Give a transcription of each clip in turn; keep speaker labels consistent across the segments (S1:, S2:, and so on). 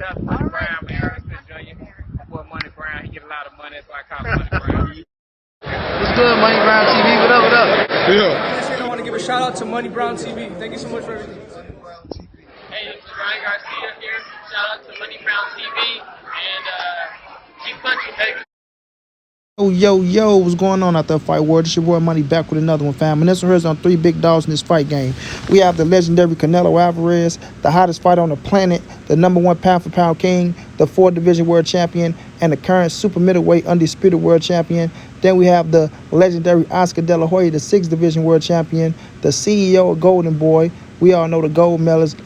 S1: That's Money Brown, man. Respect Junior. Boy, Money Brown, he get a lot of money, that's why I call him Money Brown.
S2: What's good, Money Brown TV? What up, what up?
S3: Yeah. I want to give a shout out to Money Brown TV. Thank you so much for everything.
S4: Hey, this is Ryan Garcia here. Shout out to Money Brown TV and keep punching, baby.
S2: Yo, what's going on out there, Fight World? It's your boy Money back with another one, fam. And this one here's on 3 big dogs in this fight game. We have the legendary Canelo Alvarez, the hottest fighter on the planet, the #1 pound-for-pound king, the 4th division world champion, and the current super middleweight undisputed world champion. Then we have the legendary Oscar De La Hoya, the 6th division world champion, the CEO of Golden Boy. We all know the gold medalist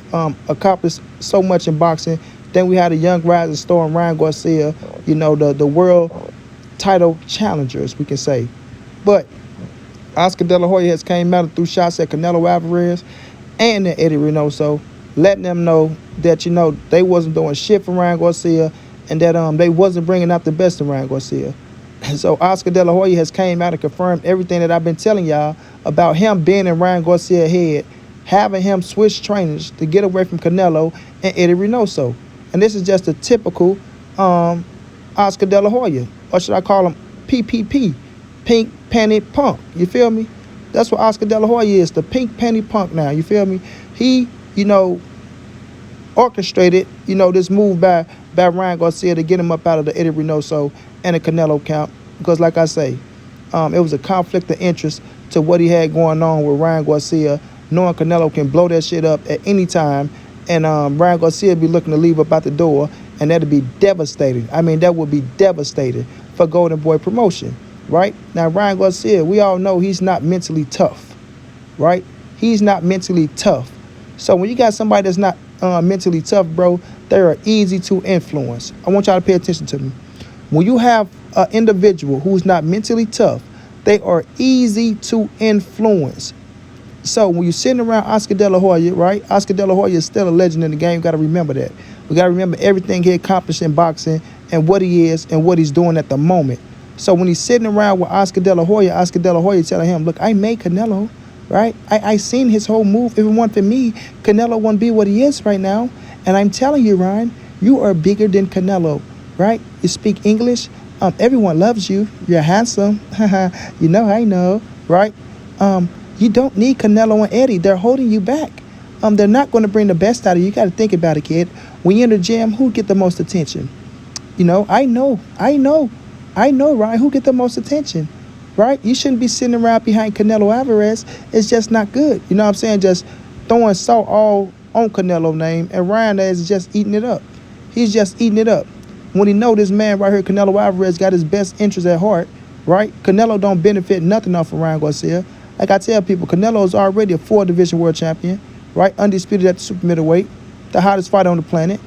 S2: accomplished so much in boxing. Then we had a young rising star, Ryan Garcia, you know, the world title challengers, we can say. But Oscar De La Hoya has came out and threw shots at Canelo Alvarez and at Eddie Reynoso, letting them know that, you know, they wasn't doing shit for Ryan Garcia and that they wasn't bringing out the best of Ryan Garcia. So Oscar De La Hoya has came out and confirmed everything that I've been telling y'all about him being in Ryan Garcia's head, having him switch trainers to get away from Canelo and Eddie Reynoso. And this is just a typical Oscar De La Hoya, or should I call him PPP, Pink Panty Punk, you feel me? That's what Oscar De La Hoya is, the Pink Panty Punk now, you feel me? He, you know, orchestrated, you know, this move by Ryan Garcia to get him up out of the Eddie Reynoso and the Canelo camp, because like I say, it was a conflict of interest to what he had going on with Ryan Garcia, knowing Canelo can blow that shit up at any time, and Ryan Garcia be looking to leave up out the door, and that'd be devastating. I mean, that would be devastating for Golden Boy promotion, right? Now, Ryan Garcia, we all know he's not mentally tough, right? He's not mentally tough. So when you got somebody that's not mentally tough, bro, they are easy to influence. I want y'all to pay attention to me. When you have an individual who's not mentally tough, they are easy to influence. So when you're sitting around Oscar De La Hoya, right? Oscar De La Hoya is still a legend in the game. You got to remember that. We got to remember everything he accomplished in boxing and what he is and what he's doing at the moment. So when he's sitting around with Oscar De La Hoya telling him, look, I made Canelo, right? I seen his whole move. If it weren't for me, Canelo wouldn't be what he is right now. And I'm telling you, Ryan, you are bigger than Canelo, right? You speak English. Everyone loves you. You're handsome. You know, I know, right? You don't need Canelo and Eddie. They're holding you back. They're not going to bring the best out of you. You got to think about it, kid. When you're in the gym, who get the most attention? You know, I know, Ryan, who get the most attention, right? You shouldn't be sitting around behind Canelo Alvarez. It's just not good. You know what I'm saying? Just throwing salt all on Canelo's name, and Ryan is just eating it up. He's just eating it up. When he know this man right here, Canelo Alvarez, got his best interest at heart, right? Canelo don't benefit nothing off of Ryan Garcia. Like I tell people, Canelo is already a 4th division world champion, right? Undisputed at the super middleweight, the hottest fighter on the planet.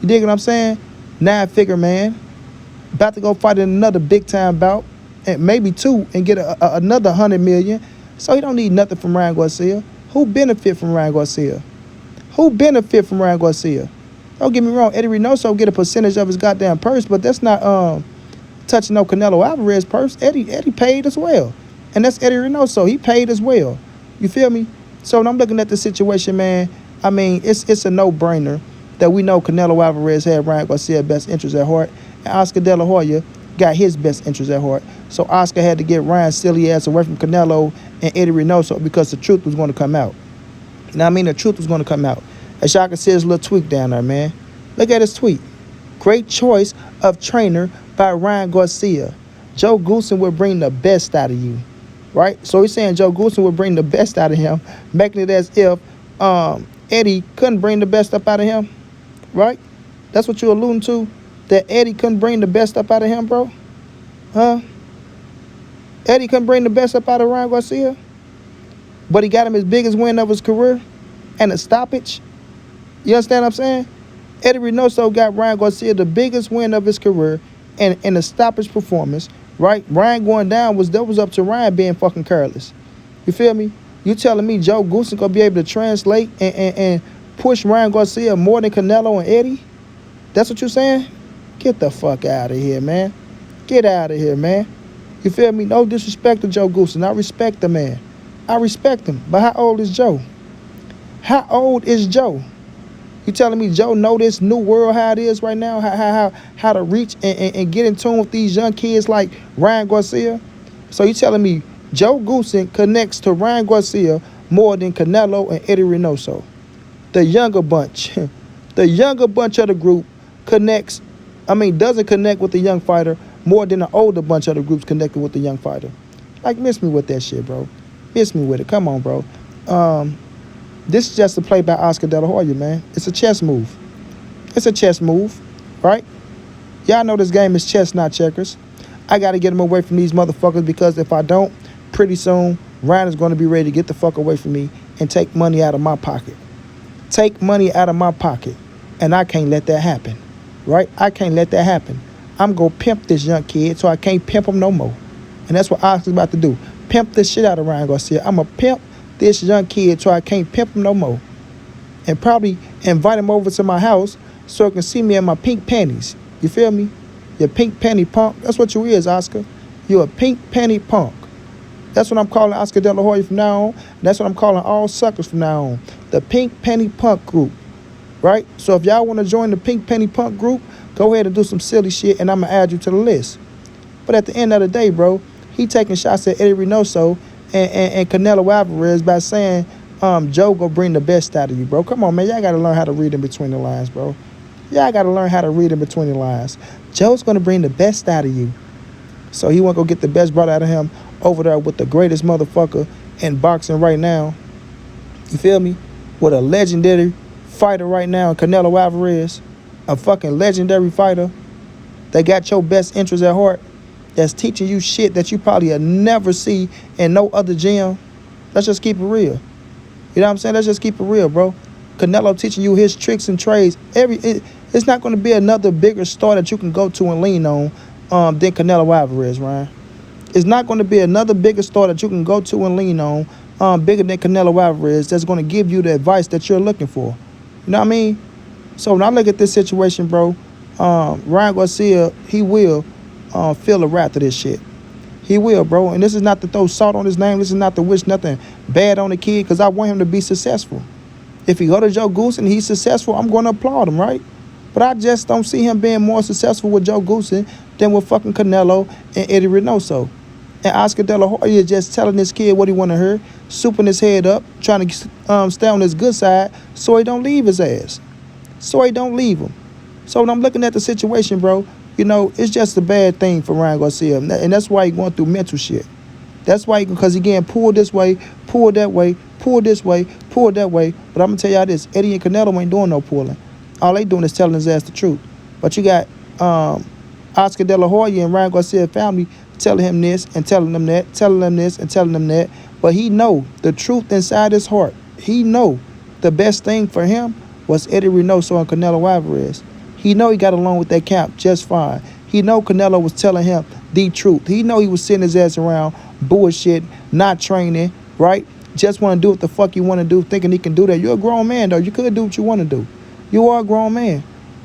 S2: You dig what I'm saying? 9-figure man, about to go fight in another big-time bout, and maybe 2, and get another 100 million. So he don't need nothing from Ryan Garcia. Who benefit from Ryan Garcia? Who benefit from Ryan Garcia? Don't get me wrong, Eddie Reynoso get a percentage of his goddamn purse, but that's not touching no Canelo Alvarez purse. Eddie paid as well. And that's Eddie Reynoso. He paid as well. You feel me? So when I'm looking at the situation, man, I mean, it's a no-brainer that we know Canelo Alvarez had Ryan Garcia's best interest at heart, and Oscar De La Hoya got his best interest at heart. So Oscar had to get Ryan's silly ass away from Canelo and Eddie Reynoso because the truth was going to come out. Now, I mean, the truth was going to come out. As y'all can see, his little tweak down there, man. Look at his tweet. Great choice of trainer by Ryan Garcia. Joe Goosen will bring the best out of you. Right? So he's saying Joe Goosen would bring the best out of him, making it as if Eddie couldn't bring the best up out of him. Right? That's what you're alluding to? That Eddie couldn't bring the best up out of him, bro? Huh? Eddie couldn't bring the best up out of Ryan Garcia? But he got him his biggest win of his career and a stoppage? You understand what I'm saying? Eddie Reynoso got Ryan Garcia the biggest win of his career and a stoppage performance. Right? Ryan going down was up to Ryan being fucking careless. You feel me? You telling me Joe Goosen gonna be able to translate and push Ryan Garcia more than Canelo and Eddie? That's what you're saying? Get the fuck out of here, man. Get out of here, man. You feel me? No disrespect to Joe Goosen. I respect the man. I respect him. But how old is Joe? How old is Joe? You telling me Joe know this new world how it is right now, how to reach and get in tune with these young kids like Ryan Garcia? So you telling me Joe Goosen connects to Ryan Garcia more than Canelo and Eddie Reynoso? The younger bunch, the younger bunch of the group doesn't connect with the young fighter more than the older bunch of the groups connected with the young fighter. Like, miss me with that shit, bro. Miss me with it. Come on, bro. This is just a play by Oscar De La Hoya, man. It's a chess move. It's a chess move, right? Y'all know this game is chess, not checkers. I got to get him away from these motherfuckers because if I don't, pretty soon, Ryan is going to be ready to get the fuck away from me and take money out of my pocket. Take money out of my pocket. And I can't let that happen, right? I can't let that happen. I'm going to pimp this young kid so I can't pimp him no more. And that's what Oscar's about to do. Pimp this shit out of Ryan Garcia. I'm going to pimp this young kid so I can't pimp him no more. And probably invite him over to my house so he can see me in my pink panties. You feel me? You pink panty punk. That's what you is, Oscar. You a pink panty punk. That's what I'm calling Oscar De La Hoya from now on. That's what I'm calling all suckers from now on. The pink panty punk group. Right? So if y'all want to join the pink panty punk group, go ahead and do some silly shit and I'm going to add you to the list. But at the end of the day, bro, he taking shots at Eddie Reynoso and Canelo Alvarez by saying Joe go bring the best out of you, bro. Come on, man. Y'all got to learn how to read in between the lines, bro. Y'all got to learn how to read in between the lines. Joe's going to bring the best out of you. So he want to go get the best brought out of him over there with the greatest motherfucker in boxing right now. You feel me? With a legendary fighter right now, Canelo Alvarez, a fucking legendary fighter that got your best interests at heart, that's teaching you shit that you probably will never see in no other gym. Let's just keep it real. You know what I'm saying? Let's just keep it real, bro. Canelo teaching you his tricks and trades. It's not going to be another bigger star that you can go to and lean on than Canelo Alvarez, Ryan. It's not going to be another bigger star that you can go to and lean on bigger than Canelo Alvarez that's going to give you the advice that you're looking for. You know what I mean? So when I look at this situation, bro, Ryan Garcia, he will feel the wrath of this shit. He will, bro. And this is not to throw salt on his name. This is not to wish nothing bad on the kid because I want him to be successful. If he go to Joe Goosen and he's successful, I'm going to applaud him, right? But I just don't see him being more successful with Joe Goosen than with fucking Canelo and Eddie Reynoso. And Oscar De La Hoya is just telling this kid what he want to hear, souping his head up, trying to stay on his good side so he don't leave his ass. So he don't leave him. So when I'm looking at the situation, bro, you know, it's just a bad thing for Ryan Garcia. And that's why he going through mental shit. That's why, because he getting pulled this way, pulled that way, pulled this way, pulled that way. But I'm going to tell y'all this, Eddie and Canelo ain't doing no pulling. All they doing is telling his ass the truth. But you got Oscar De La Hoya and Ryan Garcia family telling him this and telling them that, telling them this and telling them that. But he know the truth inside his heart. He know the best thing for him was Eddie Reynoso and Canelo Alvarez. He know he got along with that camp just fine. He know Canelo was telling him the truth. He know he was sitting his ass around bullshit, not training, right? Just want to do what the fuck you want to do, thinking he can do that. You're a grown man, though. You could do what you want to do. You are a grown man.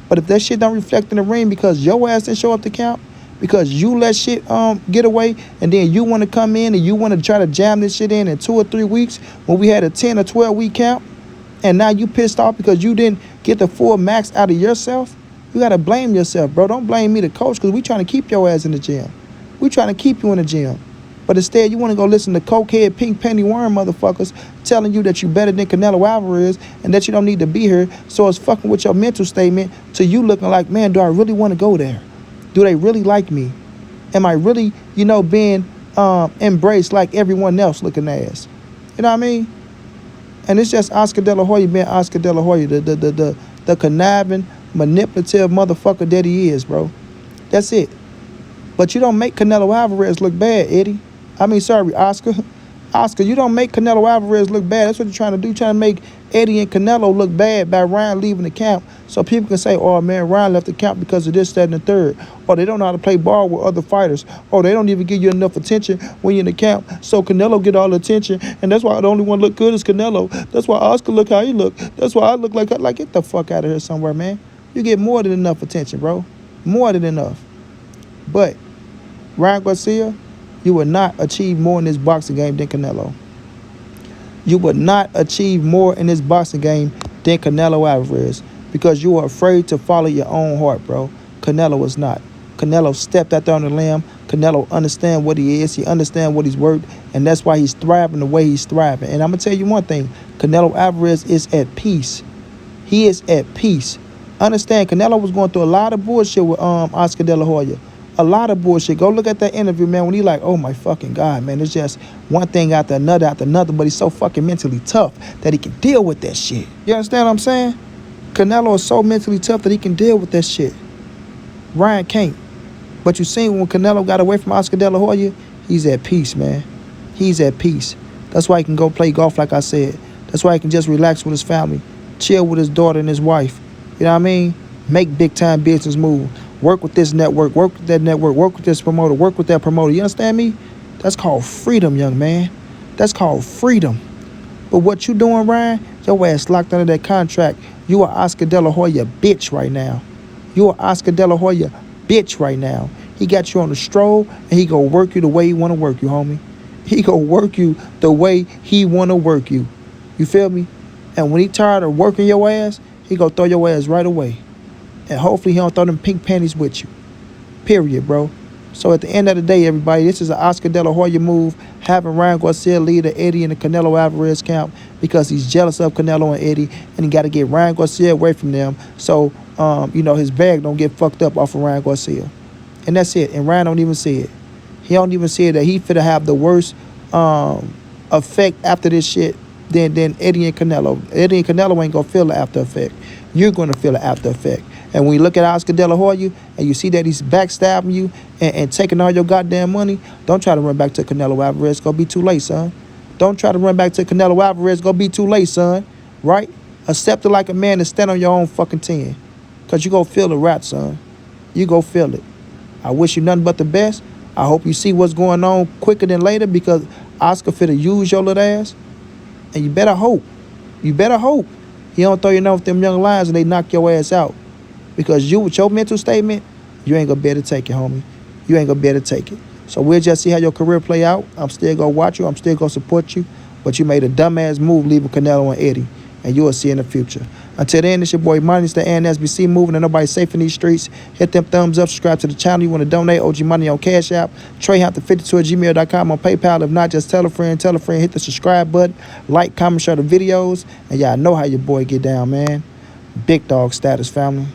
S2: But if that shit don't reflect in the ring because your ass didn't show up to camp, because you let shit get away, and then you want to come in and you want to try to jam this shit in 2 or 3 weeks when we had a 10 or 12 week camp, and now you pissed off because you didn't get the full max out of yourself, you got to blame yourself, bro. Don't blame me, the coach, because we trying to keep your ass in the gym. We trying to keep you in the gym. But instead, you want to go listen to cokehead, pink penny worm motherfuckers telling you that you better than Canelo Alvarez and that you don't need to be here. So it's fucking with your mental statement to you looking like, man, do I really want to go there? Do they really like me? Am I really, being embraced like everyone else looking ass? You know what I mean? And it's just Oscar De La Hoya being Oscar De La Hoya, the conniving, manipulative motherfucker that he is, bro. That's it. But you don't make Canelo Alvarez look bad, Eddie. Oscar. Oscar, you don't make Canelo Alvarez look bad. That's what you're trying to do. You're trying to make Eddie and Canelo look bad by Ryan leaving the camp. So people can say, oh, man, Ryan left the camp because of this, that, and the third. Or they don't know how to play ball with other fighters. Or they don't even give you enough attention when you're in the camp. So Canelo get all the attention. And that's why the only one look good is Canelo. That's why Oscar look how he look. That's why I look like, get the fuck out of here somewhere, man. You get more than enough attention, bro. More than enough. But Ryan Garcia, you will not achieve more in this boxing game than Canelo. You would not achieve more in this boxing game than Canelo Alvarez because you are afraid to follow your own heart, bro. Canelo is not. Canelo stepped out there on the limb. Canelo understands what he is. He understands what he's worth, and that's why he's thriving the way he's thriving. And I'm going to tell you one thing. Canelo Alvarez is at peace. He is at peace. Understand, Canelo was going through a lot of bullshit with Oscar De La Hoya. A lot of bullshit. Go look at that interview, man, when he like, oh my fucking God, man, it's just one thing after another, but he's so fucking mentally tough that he can deal with that shit. You understand what I'm saying? Canelo is so mentally tough that he can deal with that shit. Ryan can't. But you seen when Canelo got away from Oscar De La Hoya, he's at peace, man. He's at peace. That's why he can go play golf, like I said. That's why he can just relax with his family, chill with his daughter and his wife. You know what I mean? Make big-time business move. Work with this network, work with that network, work with this promoter, work with that promoter. You understand me? That's called freedom, young man. That's called freedom. But what you doing, Ryan? Your ass locked under that contract. You are Oscar De La Hoya bitch right now. You are Oscar De La Hoya bitch right now. He got you on the stroll, and he gonna work you the way he wanna work you, homie. He gonna work you the way he wanna work you. You feel me? And when he tired of working your ass, he gonna throw your ass right away. And hopefully he don't throw them pink panties with you. Period, bro. So at the end of the day, everybody, this is an Oscar De La Hoya move, having Ryan Garcia lead the Eddie and the Canelo Alvarez camp because he's jealous of Canelo and Eddie, and he got to get Ryan Garcia away from them so, his bag don't get fucked up off of Ryan Garcia. And that's it. And Ryan don't even see it. He don't even see it that he finna have the worst effect after this shit than Eddie and Canelo. Eddie and Canelo ain't gonna feel the after effect. You're gonna feel the after effect. And when you look at Oscar De La Hoya and you see that he's backstabbing you and taking all your goddamn money, don't try to run back to Canelo Alvarez. It's gonna be too late, son. Don't try to run back to Canelo Alvarez. It's gonna be too late, son. Right? Accept it like a man and stand on your own fucking 10. Because you gonna feel the rap, son. You go feel it. I wish you nothing but the best. I hope you see what's going on quicker than later because Oscar finna use your little ass. And you better hope. You better hope he don't throw you down with them young lions and they knock your ass out. Because you, with your mental statement, you ain't going to be able to take it, homie. You ain't going to be able to take it. So we'll just see how your career play out. I'm still going to watch you. I'm still going to support you. But you made a dumbass move leaving Canelo and Eddie. And you will see in the future. Until then, it's your boy Money. It's the NSBC moving and nobody's safe in these streets. Hit them thumbs up. Subscribe to the channel. You want to donate OG Money on Cash App. TreyHampton52@gmail.com on PayPal. If not, just tell a friend. Tell a friend. Hit the subscribe button. Like, comment, share the videos. And y'all know how your boy get down, man. Big dog status, family.